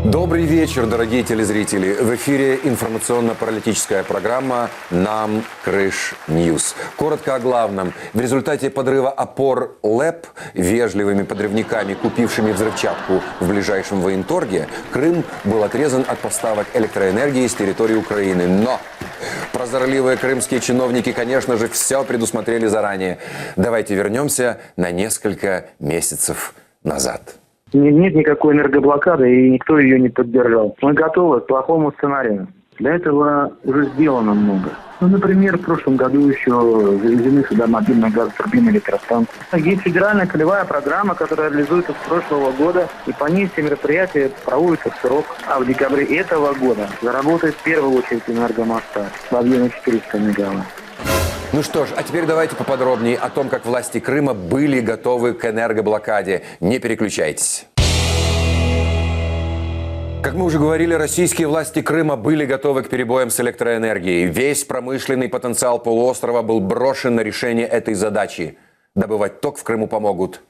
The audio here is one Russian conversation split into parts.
Добрый вечер, дорогие телезрители. В эфире информационно-паралитическая программа «Нам крыш Ньюс». Коротко о главном. В результате подрыва опор ЛЭП вежливыми подрывниками, купившими взрывчатку в ближайшем военторге, Крым был отрезан от поставок электроэнергии с территории Украины. Но прозорливые крымские чиновники, конечно же, все предусмотрели заранее. Давайте вернемся на несколько месяцев назад. Нет никакой энергоблокады, и никто ее не поддержал. Мы готовы к плохому сценарию. Для этого уже сделано много. Например, в прошлом году еще завезены сюда мобильные газотурбины, электростанции. Есть федеральная целевая программа, которая реализуется с прошлого года, и по ней все мероприятия проводятся в срок. А в декабре этого года заработает в первую очередь энергомоста в объеме 400 мегаватт. Ну что ж, а теперь давайте поподробнее о том, как власти Крыма были готовы к энергоблокаде. Не переключайтесь. Как мы уже говорили, российские власти Крыма были готовы к перебоям с электроэнергией. Весь промышленный потенциал полуострова был брошен на решение этой задачи. Добывать ток в Крыму помогут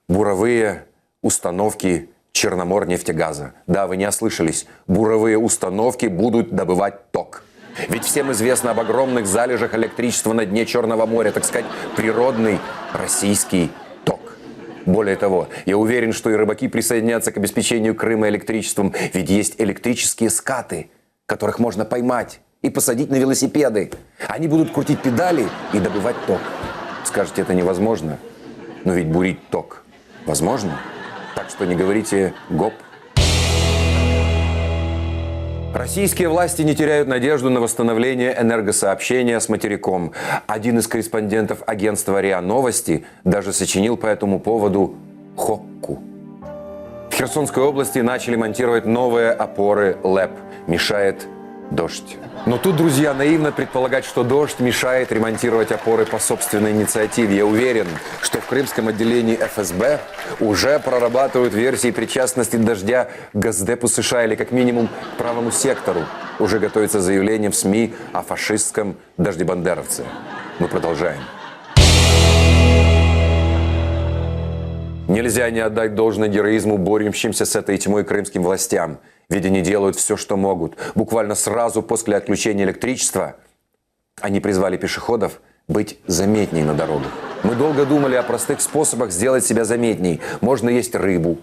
буровые установки Черноморнефтегаза. Да, вы не ослышались. Буровые установки будут добывать ток. Ведь всем известно об огромных залежах электричества на дне Черного моря, так сказать, природный российский ток. Более того, я уверен, что и рыбаки присоединятся к обеспечению Крыма электричеством, ведь есть электрические скаты, которых можно поймать и посадить на велосипеды. Они будут крутить педали и добывать ток. Скажете, это невозможно, но ведь бурить ток возможно. Так что не говорите «гоп». Российские власти не теряют надежду на восстановление энергосообщения с материком. Один из корреспондентов агентства РИА Новости даже сочинил по этому поводу хокку. В Херсонской области начали монтировать новые опоры ЛЭП. Мешает дождь. Но тут, друзья, наивно предполагать, что дождь мешает ремонтировать опоры по собственной инициативе. Я уверен, что в крымском отделении ФСБ уже прорабатывают версии причастности дождя к Госдепу США или как минимум к правому сектору. Уже готовится заявление в СМИ о фашистском дождебандеровце. Мы продолжаем. Нельзя не отдать должное героизму борющимся с этой тьмой крымским властям. Ведь они делают все, что могут. Буквально сразу после отключения электричества они призвали пешеходов быть заметней на дорогах. Мы долго думали о простых способах сделать себя заметней. Можно есть рыбу,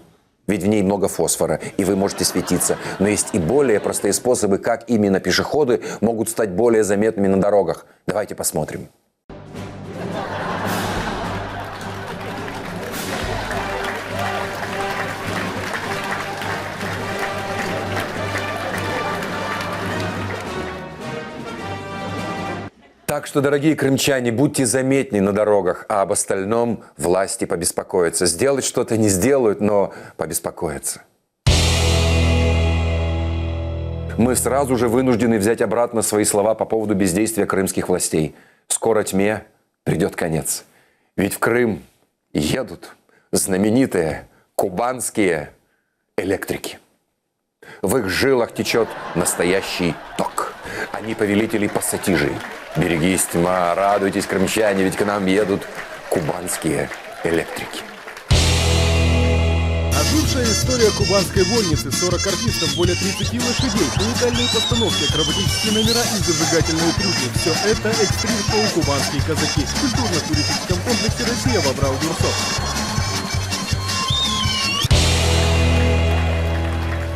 ведь в ней много фосфора, и вы можете светиться. Но есть и более простые способы, как именно пешеходы могут стать более заметными на дорогах. Давайте посмотрим. Так что, дорогие крымчане, будьте заметней на дорогах, а об остальном власти побеспокоятся. Сделать что-то не сделают, но побеспокоятся. Мы сразу же вынуждены взять обратно свои слова по поводу бездействия крымских властей. Скоро тьме придет конец. Ведь в Крым едут знаменитые кубанские электрики. В их жилах течет настоящий ток. Они повелители пассатижей. Берегись, тьма, радуйтесь, крымчане, ведь к нам едут кубанские электрики. Ожившая история кубанской вольницы, 40 артистов, более 30 лошадей, уникальные постановки, акробатические номера и зажигательные трюки. Все это экстрим-шоу «Кубанские казаки» в культурно-туристическом комплексе «Россия» в Абрау-Дюрсо.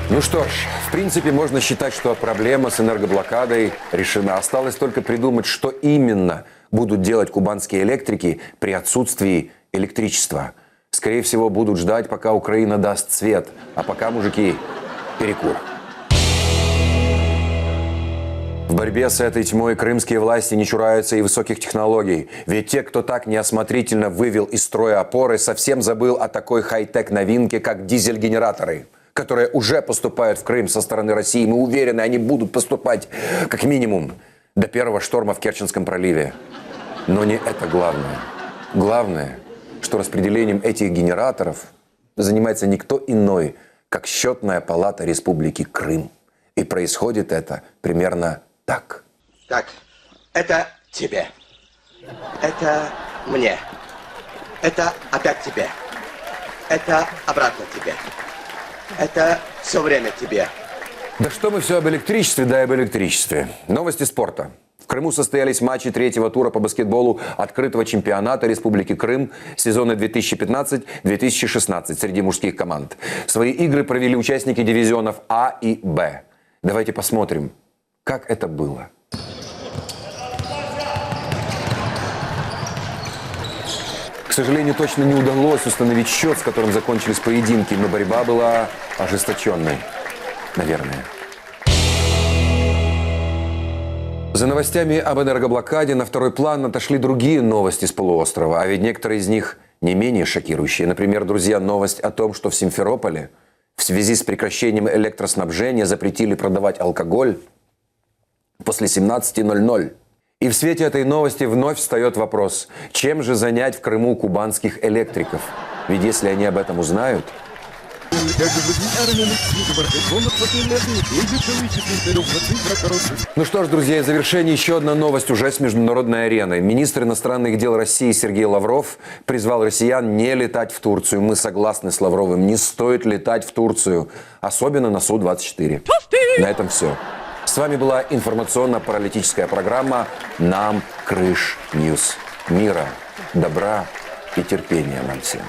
Ну что ж, в принципе, можно считать, что проблема с энергоблокадой решена. Осталось только придумать, что именно будут делать кубанские электрики при отсутствии электричества. Скорее всего, будут ждать, пока Украина даст свет. А пока, мужики, перекур. В борьбе с этой тьмой крымские власти не чураются и высоких технологий. Ведь те, кто так неосмотрительно вывел из строя опоры, совсем забыл о такой хай-тек новинке, как дизель-генераторы, которые уже поступают в Крым со стороны России. Мы уверены, они будут поступать как минимум до первого шторма в Керченском проливе. Но не это главное. Главное, что распределением этих генераторов занимается никто иной, как Счетная палата Республики Крым. И происходит это примерно так. Так, это тебе. Это мне. Это опять тебе. Это обратно тебе. Это все время тебе. Да что мы все об электричестве, да и об электричестве. Новости спорта. В Крыму состоялись матчи третьего тура по баскетболу открытого чемпионата Республики Крым сезона 2015-2016 среди мужских команд. Свои игры провели участники дивизионов А и Б. Давайте посмотрим, как это было. К сожалению, точно не удалось установить счет, с которым закончились поединки, но борьба была ожесточенной, наверное. За новостями об энергоблокаде на второй план отошли другие новости с полуострова, а ведь некоторые из них не менее шокирующие. Например, друзья, новость о том, что в Симферополе в связи с прекращением электроснабжения запретили продавать алкоголь после 17:00. И в свете этой новости вновь встает вопрос, чем же занять в Крыму кубанских электриков? Ведь если они об этом узнают... Ну что ж, друзья, в завершении еще одна новость уже с международной арены. Министр иностранных дел России Сергей Лавров призвал россиян не летать в Турцию. Мы согласны с Лавровым, не стоит летать в Турцию, особенно на Су-24. На этом все. С вами была информационно-паралитическая программа «Нам Крыш Ньюс». Мира, добра и терпения нам всем.